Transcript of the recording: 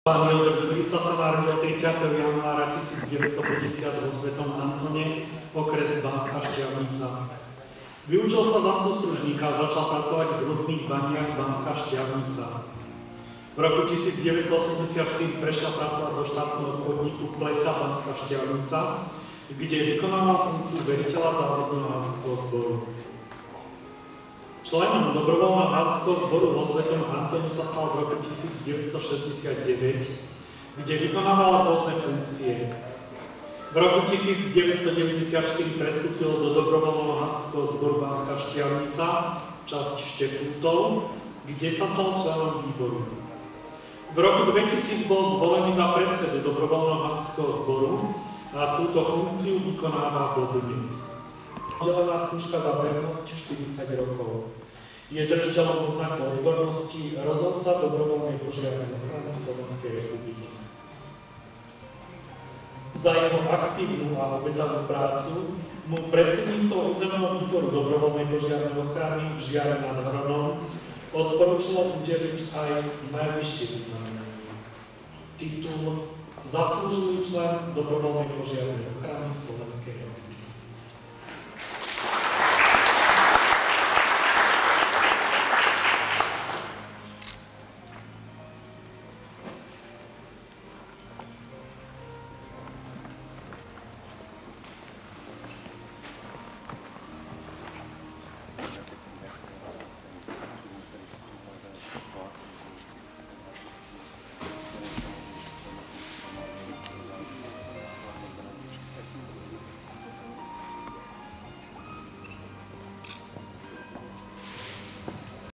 Pán Jozef Durica sa narodil 30. januára 1950 vo Svetom Antone, okres Banská Štiavnica. Vyučil sa za sústružníka a začal pracovať v rudných baniach Banská Štiavnica. V roku 1984 prešiel pracovať do štátneho podniku Pleta Banská Štiavnica, kde vykonával funkciu veliteľa závodného hasičského zboru. Členom dobrovoľného hasičského zboru vo Svetom Antone sa stal v roku 1969, kde vykonával rôzne funkcie. V roku 1994 prestúpil do dobrovoľného hasičského zboru Banská Štiavnica, časť Štefútov, kde sa stal členom výboru. V roku 2000 bol zvolený za predsedu dobrovoľného hasičského zboru a túto funkciu vykonáva dodnes. Oddelená skúška za vernosť 40 rokov. Je držiteľom znaku odbornosti rozhodca dobrovoľnej požiarnej ochrany Slovenskej republiky. Za jeho aktívnu a obetavú prácu mu predsedníctvo územného výboru dobrovoľnej požiarnej ochrany v Žiare nad Hronom odporúčilo udeliť aj najvyššie vyznamenanie. Titul Zaslúžilý člen dobrovoľnej požiarnej ochrany Slovenskej republiky.